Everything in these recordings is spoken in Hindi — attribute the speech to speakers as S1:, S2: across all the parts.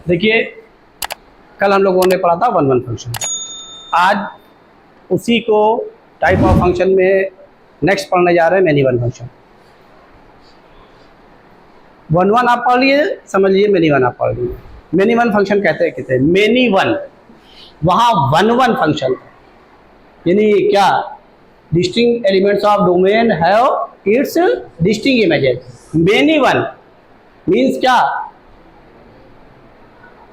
S1: देखिए, कल हम लोगों ने पढ़ा था वन वन फंक्शन। आज उसी को टाइप ऑफ फंक्शन में नेक्स्ट पढ़ने जा रहे हैं many one function. One one आप पढ़ लिए, समझ लिए, मेनी वन आप पढ़ लिए। मेनी वन फंक्शन कहते हैं मेनी वन, वहाँ वन वन फंक्शन यानी क्या, distinct elements of domain have it's distinct images. Many one means क्या,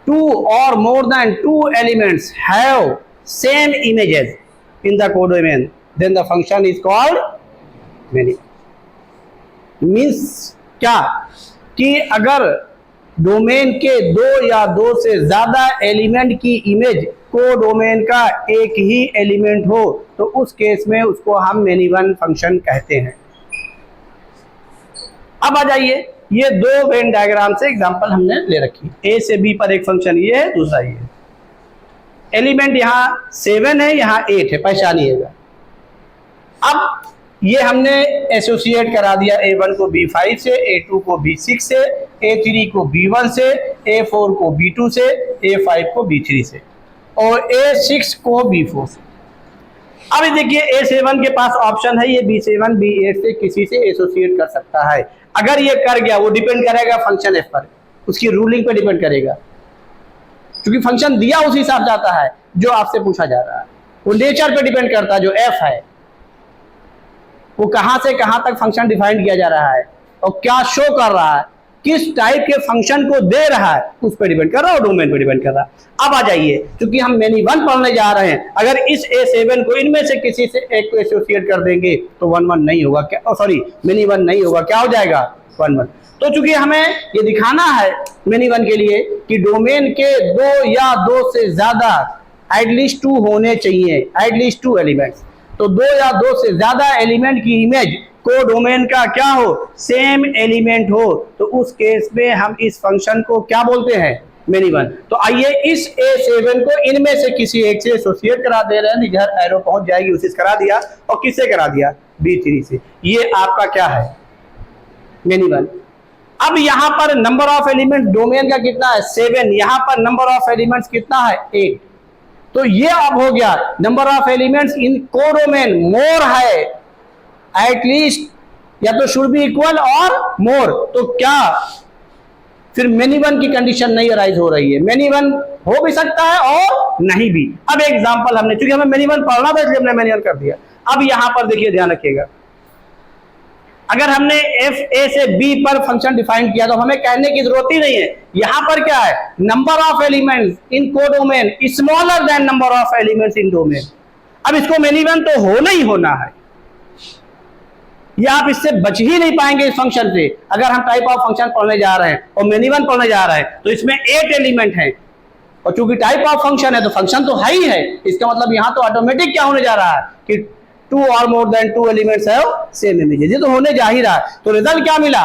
S1: two or more than two elements have same images in the codomain, then the function is called many। means क्या कि अगर डोमेन के दो या दो से ज्यादा एलिमेंट की इमेज कोडोमेन का एक ही एलिमेंट हो तो उस केस में उसको हम मेनी वन फंक्शन कहते हैं। अब आ जाइए, ये दो वेन डायग्राम से एग्जांपल हमने ले रखी। ए से बी पर एक फंक्शन ये है, दूसरा ये है। एलिमेंट यहाँ 7 है, यहाँ 8 है, पहचानिएगा। अब ये हमने एसोसिएट करा दिया A1 को B5 से, A2 को B6 से, A3 को B1 से, A4 को B2 से, A5 को B3 से और A6 को B4 से। अब देखिए, A7 के पास ऑप्शन है, ये B7 B8 से किसी से एसोसिएट कर सकता है। अगर ये कर गया, वो डिपेंड करेगा फंक्शन एफ पर, उसकी रूलिंग पे डिपेंड करेगा, क्योंकि फंक्शन दिया उसी हिसाब जाता है जो आपसे पूछा जा रहा है। वो नेचर पे डिपेंड करता है, जो एफ है वो कहां से कहां तक फंक्शन डिफाइन किया जा रहा है और क्या शो कर रहा है, किस टाइप के फंक्शन को दे रहा है, उस पर डिपेंड कर रहा है और डोमेन पे डिपेंड कर रहा है। अब आ जाइए, क्योंकि हम मेनी वन पढ़ने जा रहे हैं, अगर इस A7 को इनमें से किसी से एक को एसोसिएट कर देंगे तो वन वन नहीं होगा, क्या सॉरी मेनी वन नहीं होगा, क्या हो जाएगा, वन वन। तो चूंकि हमें ये दिखाना है मेनी वन के लिए कि डोमेन के दो या दो से ज्यादा एटलीस्ट टू होने चाहिए, एटलीस्ट टू एलिमेंट्स। तो दो या दो से ज्यादा एलिमेंट की इमेज को डोमेन का क्या हो, सेम एलिमेंट हो, तो उस केस में हम इस फंक्शन को क्या बोलते हैं, मेनी वन। तो आइए इस A7 को इनमें से किसी एक से एसोसिएट करा दे रहे हैं, इधर एरो पहुंच जाएगी, उसी से करा दिया, और किससे करा दिया, B3 से। ये आपका क्या है, मेनी वन। अब यहां पर नंबर ऑफ एलिमेंट डोमेन का कितना है, 7, यहां पर नंबर ऑफ एलिमेंट्स कितना है, 8। तो ये अब हो गया number of elements in codomain more है, एटलीस्ट या तो शुड बी इक्वल और मोर। तो क्या फिर मेनी वन की कंडीशन नहीं अराइज हो रही है, मेनी वन हो भी सकता है और नहीं भी। अब एग्जांपल हमने, चूंकि हमें मेनी वन पढ़ना था इसलिए हमने मेनी वन कर दिया। अब यहां पर देखिए, ध्यान रखिएगा, अगर हमने एफ ए से बी पर फंक्शन डिफाइन किया तो हमें कहने की जरूरत ही नहीं है। यहां पर क्या है, number of elements in codomain smaller than number of elements in domain. अब इसको मेनी वन तो होना ही होना है, ये आप इससे बच ही नहीं पाएंगे इस फंक्शन से। अगर हम टाइप ऑफ फंक्शन पढ़ने जा रहे हैं और मेनी वन पढ़ने जा रहे हैं तो इसमें 8 एलिमेंट हैं, और चूंकि टाइप ऑफ फंक्शन है तो फंक्शन तो है ही है, इसका मतलब यहां तो ऑटोमेटिक क्या होने जा रहा है कि 2 or more than 2 elements have same images। ये तो होने जा ही रहा है। तो रिजल्ट क्या मिला,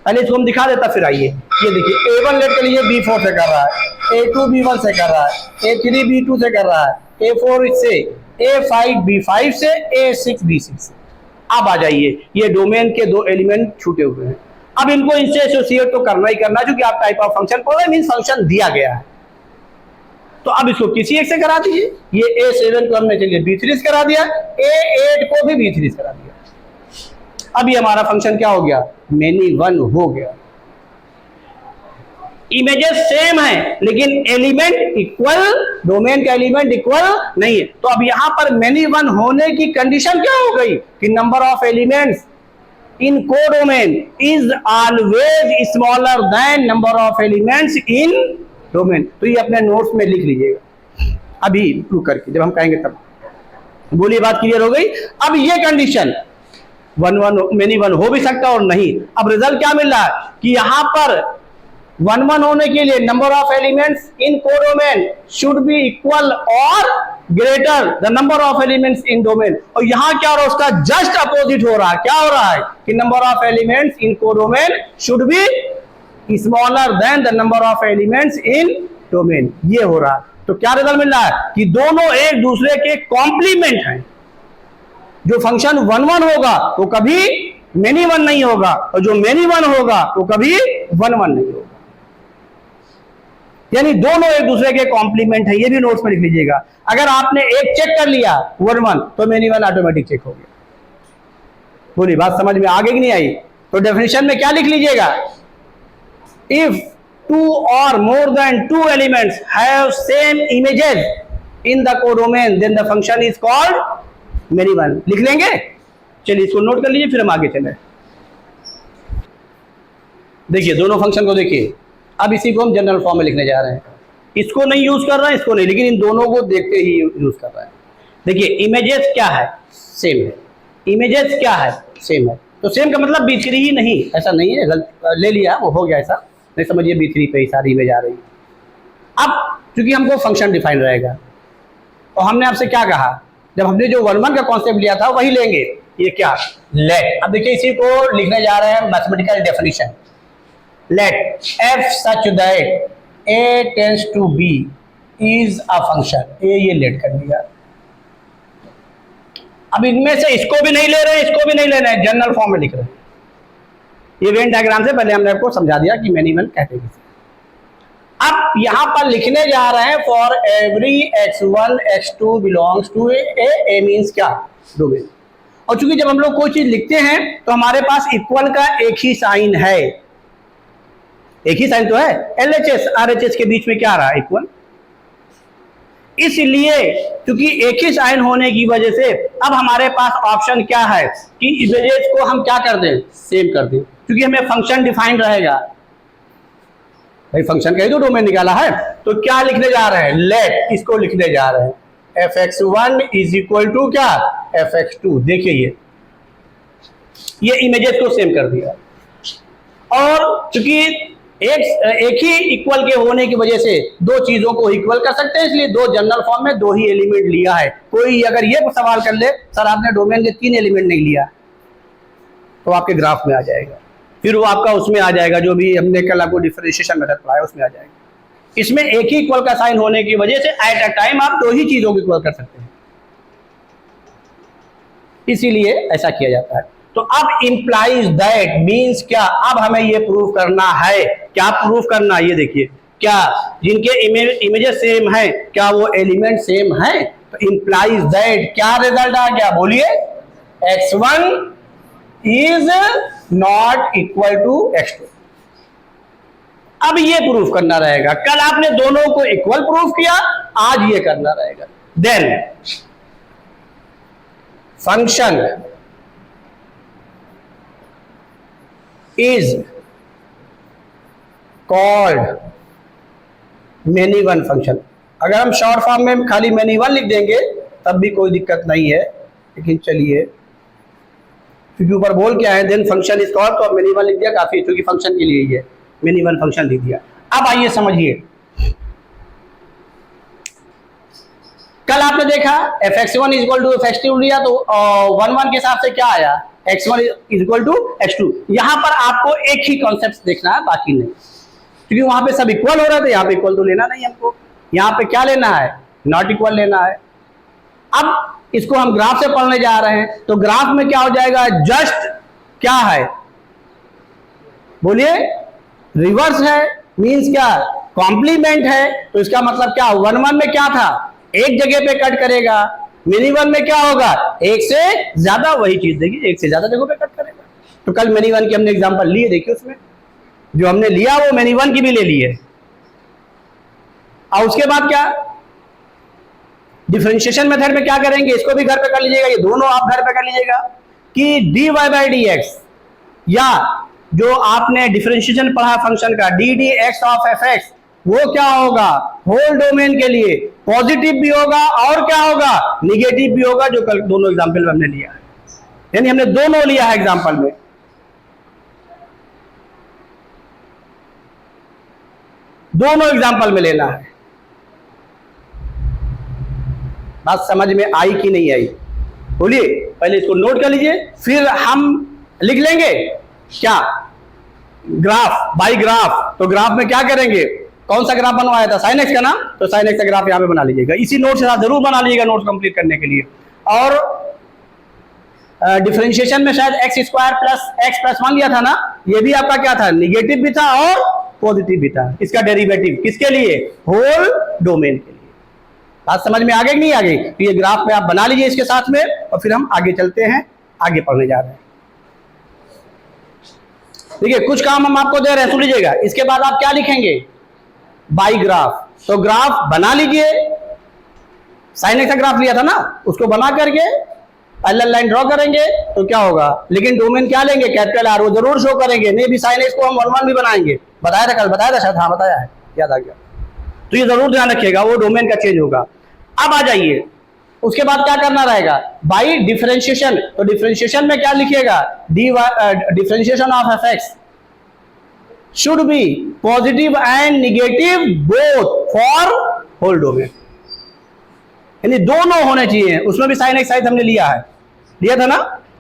S1: पहले इसको हम दिखा देता, फिर आइए। ये देखिए, A1 लेट के लिए B4 से कर रहा है, A2 B1 से कर रहा है, A3 B2 से कर रहा है, A4 से, A5 B5 से, A6 B6 से। अब आ जाइए, ये डोमेन के दो एलिमेंट छूटे हुए हैं। अब इनको इनसे एसोसिएट तो करना ही करना है, क्योंकि आप टाइप ऑफ फंक्शन पढ़ रहे हैं, मींस फंक्शन दिया गया है। तो अब इसको किसी एक से करा दीजिए। ये A7 को हमने चलिए B3 से करा दिया, A8 को भी B3 से करा दिया। अब ये हमारा फंक्शन क्या हो गया, मेनी वन हो गया। इमेजेस सेम है लेकिन एलिमेंट इक्वल, डोमेन का एलिमेंट इक्वल नहीं है। तो अब यहां पर मेनी वन होने की कंडीशन क्या हो गई कि number of elements in codomain is always smaller than number of elements in domain. तो ये अपने नोट्स में लिख लीजिएगा अभी प्रूव करके, जब हम कहेंगे तब। बोलिए, बात क्लियर हो गई। अब ये condition one one many one हो भी सकता और नहीं। अब रिजल्ट क्या मिल रहा है कि यहां पर वन वन होने के लिए number of elements in codomain should be equal और greater the number of elements in domain. और यहां क्या हो रहा है, उसका जस्ट अपोजिट हो रहा है। क्या हो रहा है कि number of elements in codomain should be smaller than the number of elements in domain. ये हो रहा है। तो क्या रिजल्ट मिल रहा है कि दोनों एक दूसरे के कॉम्प्लीमेंट हैं। जो फंक्शन वन वन होगा वो कभी मेनी वन नहीं होगा, और जो मेनी वन होगा वो कभी वन वन नहीं होगा। यानी दोनों एक दूसरे के कॉम्प्लीमेंट है, ये भी नोट्स में लिख लीजिएगा। अगर आपने एक चेक कर लिया 1 तो मेनी वन ऑटोमेटिक चेक हो गया। पूरी बात समझ में आ गई कि नहीं आई? तो डेफिनेशन में क्या लिख लीजिएगा, if 2 or more than 2 elements have same images in the codomain then the function is called many one। लिख लेंगे, चलिए इसको नोट कर लीजिए, फिर हम आगे चले। देखिए दोनों फंक्शन को देखिए, अब इसी को हम जनरल फॉर्म में लिखने जा रहे हैं। इसको नहीं यूज कर रहे हैं, इसको नहीं, लेकिन इन दोनों को देखते ही यूज कर रहे हैं। देखिए इमेजेस क्या है, सेम है। इमेजेस क्या है, सेम है। तो सेम का मतलब B3 ही नहीं, ऐसा नहीं है, गलत ले लिया, वो हो गया ऐसा नहीं समझिए, B3 पे ही सारी इमेज आ रही। अब चूंकि हमको फंक्शन डिफाइन रहेगा, तो हमने आपसे क्या कहा, जब हमने जो 1 का कॉन्सेप्ट लिया था वही लेंगे। ये क्या, लेट। अब देखिए इसी को लिखने जा रहे हैं mathematical definition. Let f such that a tends to b is a function। ये लेट कर दिया। अब इनमें से इसको भी नहीं ले रहे हैं, इसको भी नहीं ले रहे हैं, जनरल फॉर्म में लिख रहे हैं। ये वेन डायग्राम से पहले हमने आपको समझा दिया कि मैनी वन कहते हैं। अब यहां पर लिखने जा रहे हैं for every x1 x2 belongs to a means क्या, डोमेन। और चूंकि जब हम लोग कोई चीज लिखते हैं तो हमारे पास इक्वल का एक ही साइन है, एक ही साइन तो है, LHS RHS के बीच में क्या रहा, इक्वल। इसलिए क्योंकि एक ही साइन होने की वजह से अब हमारे पास ऑप्शन क्या है कि इमेजेस को हम क्या कर दें, सेम कर दें, क्योंकि हमें फंक्शन डिफाइंड रहेगा। भाई फंक्शन का ही तो डोमेन निकाला है, तो क्या लिखने जा रहे हैं, लेट, इसको लिखने जा रहे हैं fx1 इज इक्वल टू क्या, fx2। देखिए ये इमेजेस को सेम कर दिया। और चूंकि एक ही इक्वल के होने की वजह से दो चीजों को इक्वल कर सकते हैं, इसलिए दो जनरल फॉर्म में दो ही एलिमेंट लिया है। कोई अगर ये सवाल कर ले, सर आपने डोमेन के 3 एलिमेंट नहीं लिया, तो आपके ग्राफ में आ जाएगा, फिर वो आपका उसमें आ जाएगा, जो भी हमने कल आपको डिफरेंशिएशन मेथड पढ़ाया उसमें आ जाएगा। इसमें एक ही इक्वल का साइन होने की वजह से एट अ टाइम आप दो ही चीजों को इक्वल कर सकते हैं, इसीलिए ऐसा किया जाता है। तो अब इंप्लाइज दैट मीन्स क्या, अब हमें ये प्रूव करना है। क्या प्रूव करना, ये देखिए, क्या जिनके इमेजेस सेम है क्या वो एलिमेंट सेम है। तो इंप्लाइज दैट क्या रिजल्ट आ गया, बोलिए, x1 is not equal to x2। अब ये प्रूफ करना रहेगा, कल आपने दोनों को इक्वल प्रूफ किया, आज ये करना रहेगा। Then function is called many one function। अगर हम शॉर्ट फॉर्म में खाली many one लिख देंगे तब भी कोई दिक्कत नहीं है, लेकिन चलिए क्योंकि ऊपर बोल क्या है, देन फंक्शन इज कॉल्ड, तो अब many one लिख दिया काफी, क्योंकि फंक्शन के लिए ही है, many one फंक्शन लिख दिया। अब आइए समझिए, कल आपने देखा fx1 is equal to fx2 लिया, तो 1 के हिसाब से क्या आया, x1 is equal to x2। यहां पर आपको एक ही कॉन्सेप्ट देखना है, बाकी नहीं, क्योंकि वहां पे सब इक्वल हो रहा था, यहाँ पे इक्वल तो लेना नहीं हमको, यहाँ पे क्या लेना है, नॉट इक्वल लेना है। अब इसको हम ग्राफ से पढ़ने जा रहे हैं, तो ग्राफ में क्या हो जाएगा, जस्ट क्या है, बोलिए, रिवर्स है, मीन्स क्या, कॉम्प्लीमेंट है। तो इसका मतलब क्या, 1 में क्या था, एक जगह पे कट करेगा, मिनी वन में क्या होगा, एक से ज्यादा वही चीज देगी, एक से ज्यादा जगहों पे कट करेगा। तो कल मिनी वन की हमने एग्जांपल लिए, देखिए उसमें जो हमने लिया वो मिनी वन की भी ले ली है। और उसके बाद क्या, डिफरेंशिएशन मेथड में क्या करेंगे, इसको भी घर पे कर लीजिएगा, ये दोनों आप घर पे कर लीजिएगा कि dy बाई डी एक्स, या जो आपने डिफरेंशिएशन पढ़ा फंक्शन का D D x of f x, वो क्या होगा, होल डोमेन के लिए पॉजिटिव भी होगा और क्या होगा, निगेटिव भी होगा, जो कल दोनों एग्जांपल में हमने लिया है। यानी हमने दोनों लिया है एग्जांपल में। दोनों एग्जांपल में लेना है। बात समझ में आई कि नहीं आई, बोलिए, पहले इसको नोट कर लीजिए, फिर हम लिख लेंगे क्या, ग्राफ बाई ग्राफ। तो ग्राफ में क्या करेंगे, कौन सा ग्राफ बनवाया था, साइन एक्स का नाम, तो साइन एक्स का ग्राफ यहाँ पे बना लीजिएगा, इसी नोट से जरूर बना लीजिएगा नोट कंप्लीट करने के लिए। और डिफरेंशिएशन में शायद x² प्लस x प्लस 1 लिया था ना, ये भी आपका क्या था, निगेटिव भी था और पॉजिटिव बीटा, इसका डेरिवेटिव किसके लिए, होल डोमेन के लिए। बात समझ में आ गई कि नहीं आ गई? तो ये ग्राफ में आप बना लीजिए इसके साथ में, और फिर हम आगे चलते हैं, आगे पढ़ने जा रहे हैं। देखिए कुछ काम हम आपको दे रहे हैं, सुन लीजिएगा। इसके बाद आप क्या लिखेंगे, बाई ग्राफ। तो ग्राफ बना लीजिए, साइन एक्स का ग्राफ लिया था ना, उसको बना करके पैरेलल लाइन ड्रॉ करेंगे तो क्या होगा, लेकिन डोमेन क्या लेंगे, कैपिटल आर, वो जरूर शो करेंगे। नहीं भी साइन एक्स को हम 1 1 भी बनाएंगे, बताया था कल, बताया था शायद, हाँ बताया है, याद आ गया। तो ये जरूर ध्यान रखिएगा, वो डोमेन का चेंज होगा। अब आ जाइए, उसके बाद क्या करना रहेगा, बाई डिफरेंशिएशन। तो डिफरेंशिएशन में क्या लिखिएगा, differentiation of f x should be positive and negative both for whole domain, यानी दोनों होने चाहिए। उसमें भी साइन एक्स साइज हमने लिया है, लिया था ना,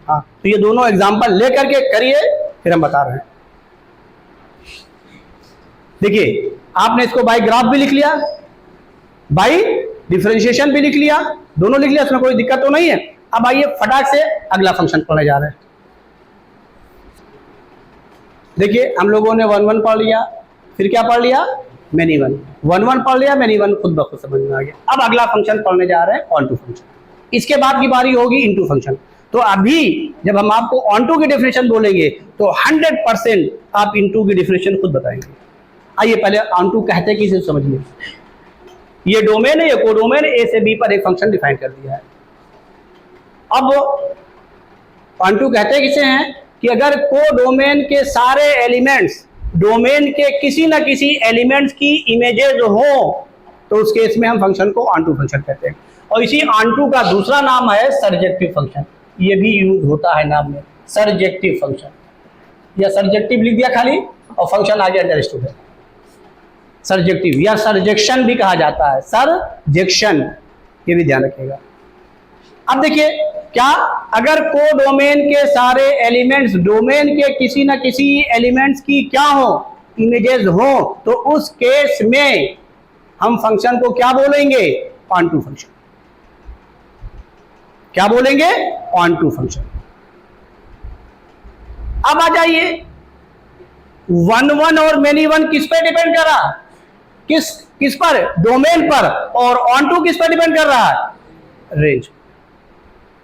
S1: हाँ। तो ये दोनों एग्जांपल लेकर के करिए, फिर हम बता रहे हैं। देखिए आपने इसको बाई ग्राफ भी लिख लिया, बाई डिफरेंशिएशन भी लिख लिया, दोनों लिख लिया, उसमें कोई दिक्कत तो नहीं है। अब आइए फटाक से अगला फंक्शन पढ़ने जा रहे हैं। देखिए हम लोगों ने 1 1 पढ़ लिया, फिर क्या पढ़ लिया, मेनी वन। 1 1 पढ़ लिया, मेनी वन खुद ब खुद समझ में आ गया। अब अगला फंक्शन पढ़ने जा रहे हैं, ऑन टू फंक्शन। इसके बाद की बारी होगी इनटू फंक्शन। तो अभी जब हम आपको ऑन टू की डेफिनेशन बोलेंगे तो 100% आप इनटू की डेफिनेशन खुद बताएंगे। आइए पहले ऑन टू कहते किसे समझिए। ये डोमेन है, ये कोडोमेन, ए से बी पर एक फंक्शन डिफाइन कर दिया है। अब ऑन टू कहते किसे हैं कि अगर कोडोमेन के सारे एलिमेंट्स डोमेन के किसी न किसी एलिमेंट्स की इमेजेस हो तो उस केस में हम फंक्शन को ऑन टू फंक्शन कहते हैं। और इसी ऑन टू का दूसरा नाम है सरजेक्टिव फंक्शन। ये भी यूज होता है नाम में, सरजेक्टिव फंक्शन, या सरजेक्टिव लिख दिया खाली और फंक्शन आगे अंडरस्टूड है। सरजेक्टिव या सरजेक्शन भी कहा जाता है, सरजेक्शन, ये भी ध्यान रखिएगा। अब देखिए क्या, अगर कोडोमेन के सारे एलिमेंट्स डोमेन के किसी न किसी एलिमेंट्स की क्या हो, इमेजेस हो, तो उस केस में हम फंक्शन को क्या बोलेंगे, ऑन टू फंक्शन। क्या बोलेंगे, ऑन टू फंक्शन। अब आ जाइए, 1 1 और मेनी वन किस पे डिपेंड कर रहा, किस पर, डोमेन पर। और ऑन टू किस पर डिपेंड कर रहा है, रेंज।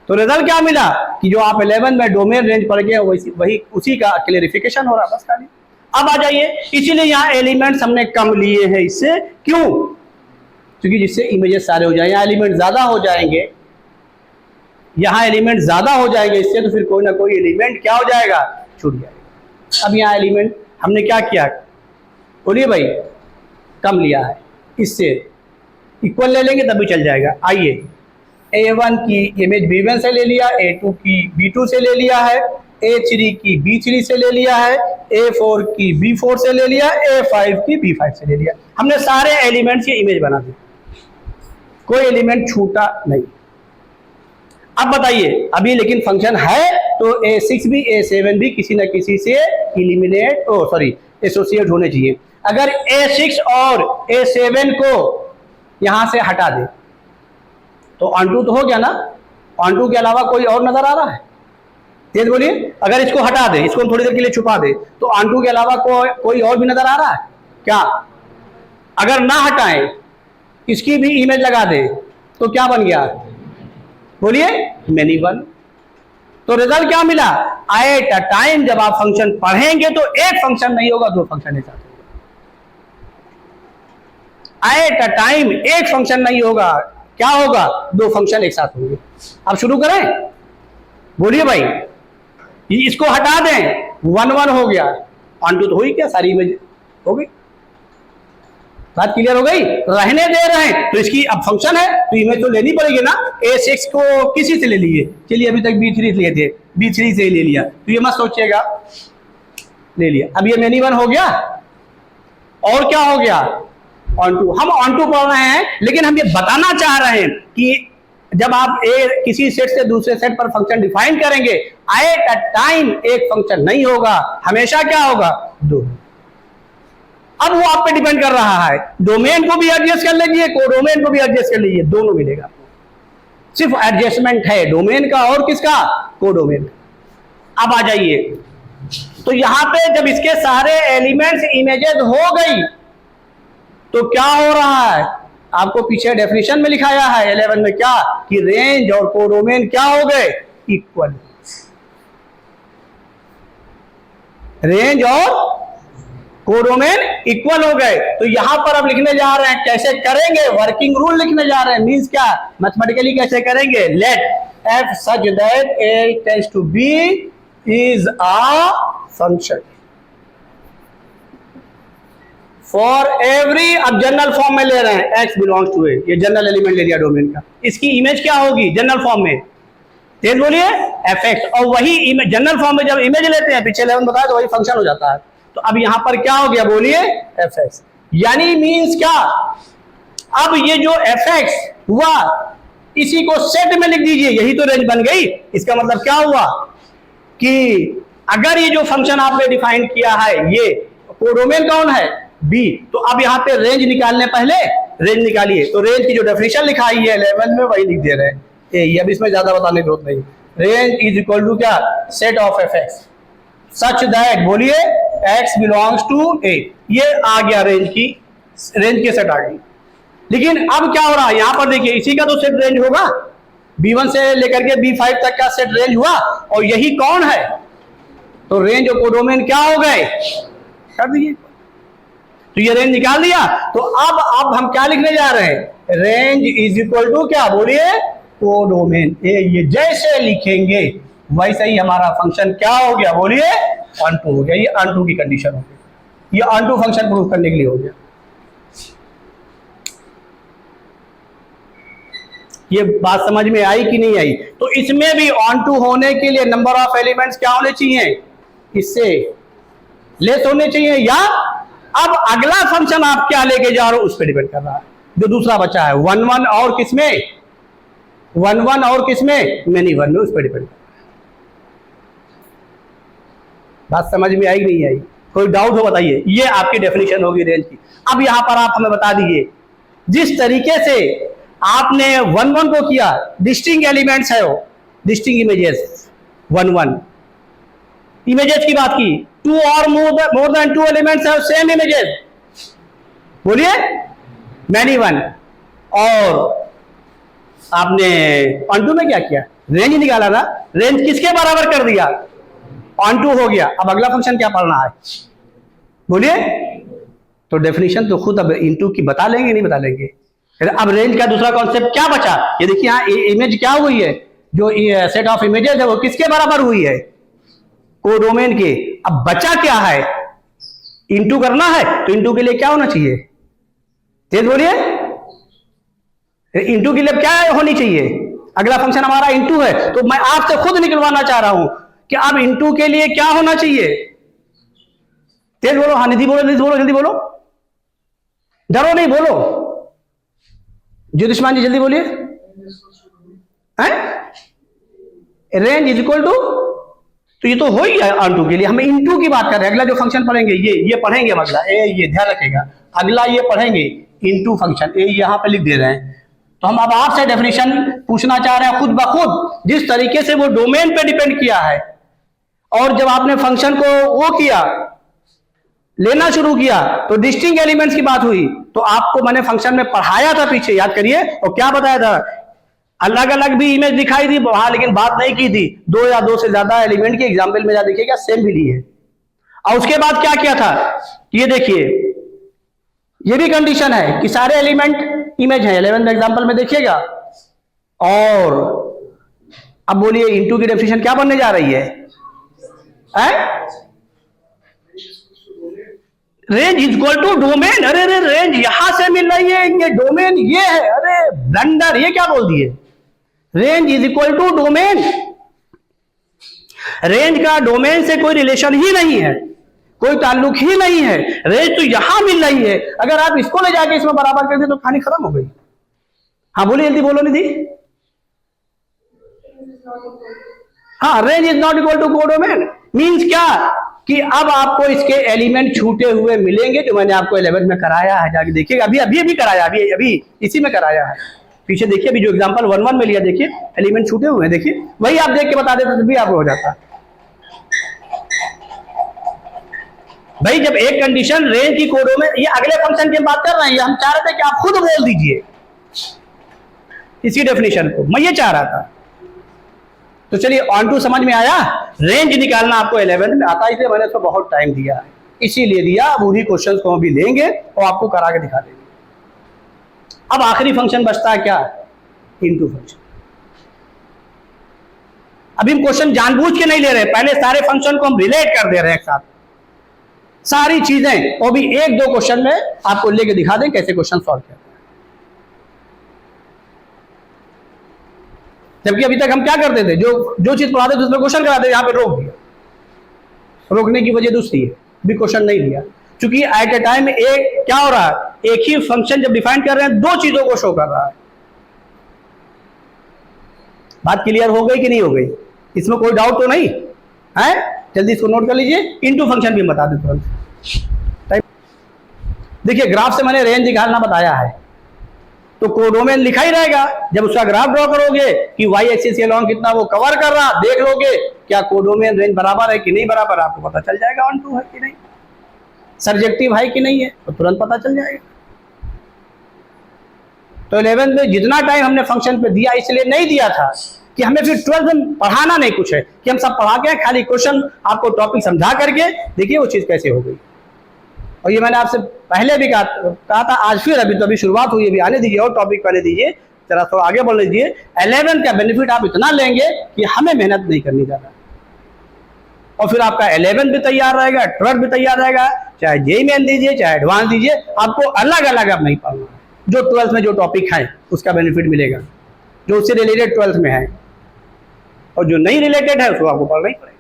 S1: तो रिजल्ट क्या मिला कि जो आप 11 में डोमेन रेंज पढ़ गए वही उसी का क्लेरिफिकेशन हो रहा बस खाली। अब आ जाइए, इसीलिए यहां एलिमेंट्स हमने कम लिए हैं, इससे क्यों, क्योंकि जिससे इमेजेस सारे हो जाएंगे, एलिमेंट ज्यादा हो जाएंगे, यहां एलिमेंट ज्यादा हो जाएंगे इससे, तो फिर कोई ना कोई एलिमेंट क्या हो जाएगा, छूट जाएगा। अब यहाँ एलिमेंट हमने क्या किया, बोलिए भाई, कम लिया है, इससे इक्वल ले लेंगे तभी चल जाएगा। आइए, A1 की इमेज B1 से ले लिया, A2 की B2 से ले लिया है, A3 की B3 से ले लिया है, A4 की B4 से ले लिया, A5 की B5 से ले लिया। हमने सारे एलिमेंट्स की इमेज बना दी, कोई एलिमेंट छूटा नहीं। अब बताइए, अभी लेकिन फंक्शन है तो A6 भी A7 भी किसी न किसी से एसोसिएट होने चाहिए। अगर A6 और A7 को यहां से हटा दे तो ऑन टू तो हो गया ना, ऑन टू के अलावा कोई और नजर आ रहा है, तेज बोलिए। अगर इसको हटा दे, इसको हम थोड़ी देर के लिए छुपा दे, तो ऑन टू के अलावा कोई और भी नजर आ रहा है क्या? अगर ना हटाएं, इसकी भी इमेज लगा दे तो क्या बन गया, बोलिए, मेनी वन। तो रिजल्ट क्या मिला, एट अ टाइम जब आप फंक्शन पढ़ेंगे तो एक फंक्शन नहीं होगा, दो फंक्शन एक साथ होगा। एट अ टाइम एक फंक्शन नहीं होगा, क्या होगा, दो फंक्शन एक साथ होंगे। अब शुरू करें, बोलिए भाई, इसको हटा दें, 1 1 हो गया, ऑन टू तो हो ही क्या, सारी इमेज हो गई। बात क्लियर हो गई, रहने दे रहे हैं तो इसकी अब फंक्शन है तो इमेज तो लेनी पड़ेगी ना। A6 को किसी से ले लिए, चलिए अभी तक B3 लिए थे, B3 से ले लिया, तो ये मत सोचिएगा, ले लिया। अब ये मेनी वन हो गया, और क्या हो गया, ऑन टू। हम ऑन टू पढ़ रहे हैं, लेकिन हम ये बताना चाह रहे हैं कि जब आप किसी सेट से दूसरे सेट पर फंक्शन डिफाइन करेंगे, एट अ टाइम एक फंक्शन नहीं होगा, हमेशा क्या होगा, दो। अब वो आप पे डिपेंड कर रहा है, डोमेन को भी एडजस्ट कर लीजिए, कोडोमेन को भी एडजस्ट कर लीजिए, दोनों मिलेगा। सिर्फ एडजस्टमेंट है डोमेन का और किसका, कोडोमेन का। अब आ जाइए, तो यहां पे जब इसके सारे एलिमेंट्स इमेजेस हो गई तो क्या हो रहा है, आपको पीछे डेफिनेशन में लिखाया है 11 में क्या, कि रेंज और कोडोमेन क्या हो गए, इक्वल। रेंज और कोडोमेन इक्वल हो गए। तो यहां पर अब लिखने जा रहे हैं, कैसे करेंगे, वर्किंग रूल लिखने जा रहे हैं। मींस क्या, मैथमेटिकली कैसे करेंगे, let f such that a tends to be is a function for every, अब जनरल फॉर्म में ले रहे हैं, x बिलोंग्स टू ए, ये जनरल एलिमेंट ले लिया डोमेन का। इसकी इमेज क्या होगी जनरल फॉर्म में, तेज बोलिए, fx। और वही इमेज जनरल फॉर्म में जब इमेज लेते हैं, पीछे 11 बताया, तो वही फंक्शन हो जाता है। तो अब यहां पर क्या हो गया, बोलिए fx, यानी मींस क्या, अब ये जो fx हुआ इसी को सेट में लिख दीजिए, यही तो रेंज बन गई। इसका मतलब क्या हुआ कि अगर ये जो फंक्शन आपने डिफाइन किया है, ये कोडोमेन कौन है, b, तो अब यहां पे रेंज निकालने, पहले रेंज निकालिए। तो रेंज की जो डेफिनेशन लिखाई है 11 में वही लिख दे रहे हैं, ये अब इसमें ज्यादा बताने की जरूरत नहीं। रेंज इज इक्वल टू क्या, set of fx such that, बोलिए x बिलोंग्स टू a, ये आ गया रेंज की, रेंज के सेट आ गई। लेकिन अब क्या हो रहा है, यहां पर देखिए इसी का तो सेट रेंज होगा, b1 से लेकर के b5 तक का सेट रेंज हुआ, और यही कौन है, तो रेंज और कोडोमेन क्या हो गए, कर दीजिए। तो ये रेंज निकाल दिया। तो अब हम क्या लिखने जा रहे हैं, रेंज इज इक्वल टू क्या, बोलिए कोडोमेन। ये जैसे लिखेंगे वैसे ही हमारा फंक्शन क्या हो गया, बोलिए ऑनटू हो गया। ये ऑनटू की कंडीशन हो गई, ये ऑनटू फंक्शन प्रूव करने के लिए हो गया। ये बात समझ में आई कि नहीं आई। तो इसमें भी ऑनटू होने के लिए नंबर ऑफ एलिमेंट्स क्या होने चाहिए, इससे लेस होने चाहिए, या अब अगला फंक्शन आप क्या लेके जा रहे हो उस पर डिपेंड कर रहा है। जो दूसरा बचा है 1 1 और किसमें, 1 1 और किसमें, मेनी वन में, उस पर डिपेंड कर रहा है। बात समझ में आई कि नहीं आई, कोई डाउट हो बताइए। ये आपकी डेफिनेशन होगी रेंज की। अब यहां पर आप हमें बता दीजिए, जिस तरीके से आपने 1 1 को किया, डिस्टिंक्ट एलिमेंट्स है वो, डिस्टिंक्ट इमेजेस, 1 1 इमेजेस की बात की, 2 और मोर देन 2 एलिमेंट्स है सेम इमेजेस, बोलिए मैनी वन। और आपने ऑनटू में क्या किया, रेंज निकाला ना, रेंज किसके बराबर कर दिया, ऑनटू हो गया। अब अगला फंक्शन क्या पढ़ना है, बोलिए। तो डेफिनेशन तो खुद अब इनटू की बता लेंगे, नहीं बता लेंगे। अब रेंज का दूसरा कॉन्सेप्ट क्या बचा, ये देखिए यहाँ इमेज क्या हुई है, जो सेट ऑफ इमेजेस है वो किसके बराबर हुई है, कोडोमेन के। अब बचा क्या है, इनटू करना है, तो इनटू के लिए क्या होना चाहिए, तेज बोलिए, इनटू के लिए क्या होनी चाहिए, अगला फंक्शन हमारा इनटू है। तो मैं आपसे खुद निकलवाना चाह रहा हूं कि अब इनटू के लिए क्या होना चाहिए, तेज बोलो, हाँ निधि बोलो, निधि बोलो, जल्दी बोलो, डरो नहीं, बोलो ज्योतिष्मान जी जल्दी बोलिए। रेंज इज इक्वल टू, तो ये तो हो ही है ऑनटू के लिए, हम इनटू की बात कर रहे हैं। अगला जो फंक्शन पढ़ेंगे ये पढ़ेंगे, अगला ये ध्यान रखेगा, अगला ये पढ़ेंगे इनटू फंक्शन, यहां पे लिख दे रहे हैं। तो हम अब आपसे डेफिनेशन पूछना चाह रहे हैं खुद ब खुद, जिस तरीके से वो डोमेन पे डिपेंड किया है, और जब आपने फंक्शन को वो किया, लेना शुरू किया, तो डिस्टिंक्ट एलिमेंट्स की बात हुई। तो आपको मैंने फंक्शन में पढ़ाया था पीछे, याद करिए, और क्या बताया था, अलग अलग भी इमेज दिखाई थी वहां, लेकिन बात नहीं की थी 2 या 2 से ज्यादा एलिमेंट की एग्जाम्पल में जा देखिएगा सेम भी ली है। और उसके बाद क्या किया था, ये देखिए, ये भी कंडीशन है कि सारे एलिमेंट इमेज है, 11 एग्जाम्पल में देखिएगा। और अब बोलिए इनटू की डेफिनेशन क्या बनने जा रही है, range is equal to domain. अरे रेंज यहां से मिल रही है, ये डोमेन ये है, अरे ब्लंडर, ये क्या बोल दिए, range is equal to domain. Range का डोमेन से कोई रिलेशन ही नहीं है, कोई ताल्लुक ही नहीं है, रेंज तो यहां मिल रही है। अगर आप इसको ले जाके इसमें बराबर कर दे तो कहानी खत्म हो गई। हाँ बोलिए, जल्दी बोलो निधि। हाँ, range is not equal to codomain means क्या, कि अब आपको इसके एलिमेंट छूटे हुए मिलेंगे, जो मैंने आपको 11 में कराया है, जाके देखिएगा, अभी कराया, अभी इसी में कराया है, पीछे देखिए, अभी जो एग्जांपल 1 1 में लिया, देखिए एलिमेंट छूटे हुए हैं, देखिए वही आप देख के बता देते तो भी आपको हो जाता। भाई जब एक कंडीशन रेंज की कोडोमेन, ये अगले फंक्शन की बात कर रहे हैं, ये हम चाह रहे थे कि आप खुद बोल दीजिए इसी डेफिनेशन को, मैं ये चाह रहा था। तो चलिए ऑन टू समझ में आया। रेंज निकालना आपको 11 में आता है, इसलिए मैंने इसको बहुत टाइम दिया है, इसीलिए दिया। अब उन्हीं क्वेश्चन को हम भी लेंगे और आपको करा के दिखा देंगे। अब आखिरी फंक्शन बचता है क्या, इनटू फंक्शन। अभी हम क्वेश्चन जानबूझ के नहीं ले रहे, पहले सारे फंक्शन को हम रिलेट कर दे रहे हैं एक साथ, सारी चीजें, और भी एक दो क्वेश्चन में आपको लेके दिखा दें कैसे क्वेश्चन सॉल्व करते हैं। जबकि अभी तक हम क्या करते थे, जो चीज पढ़ाते थे उसमें क्वेश्चन कराते थे, यहाँ पे रोक दिया। रोकने की वजह दूसरी है, भी क्वेश्चन नहीं दिया, क्योंकि एट ए टाइम एक क्या हो रहा है, एक ही फंक्शन जब डिफाइन कर रहे हैं दो चीजों को शो कर रहा है। बात क्लियर हो गई कि नहीं हो गई, इसमें कोई डाउट तो नहीं है? जल्दी इसको नोट कर लीजिए। इनटू फंक्शन भी बता दें तुरंत। देखिए ग्राफ से मैंने रेंज निकालना बताया है, तो कोडोमेन लिखा ही रहेगा। जब उसका ग्राफ ड्रॉ करोगे कि वाई एक्सिस के लॉन्ग कितना वो कवर कर रहा, देख लोगे क्या कोडोमेन रेंज बराबर है कि नहीं बराबर, आपको पता चल जाएगा ऑन टू है कि नहीं, सर्जेक्टिव है कि नहीं है, तो तुरंत पता चल जाएगा। तो 11 में जितना टाइम हमने फंक्शन पे दिया, इसलिए नहीं दिया था कि हमें फिर 12 में पढ़ाना नहीं कुछ है, कि हम सब पढ़ा के खाली क्वेश्चन आपको टॉपिक समझा करके देखिए वो चीज कैसे हो गई। और ये मैंने आपसे पहले भी कहा था, आज फिर अभी तो अभी शुरुआत हुई है, अभी आने दीजिए और टॉपिक पहले दीजिए, जरा थोड़ा आगे बढ़ लीजिए। 11 का बेनिफिट आप इतना लेंगे कि हमें मेहनत नहीं करनी ज्यादा, और फिर आपका 11 भी तैयार रहेगा, 12 भी तैयार रहेगा, चाहे जेईई मेन दीजिए चाहे एडवांस दीजिए, आपको अलग अलग अब नहीं पढ़ना है। जो 12th में जो टॉपिक है उसका बेनिफिट मिलेगा, जो उससे रिलेटेड 12th में है, और जो नहीं रिलेटेड है उसको आपको पढ़ना ही पड़ेगा।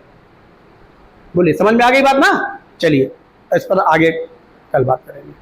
S1: बोलिए समझ में आ गई बात ना? चलिए इस पर आगे कल बात करेंगे।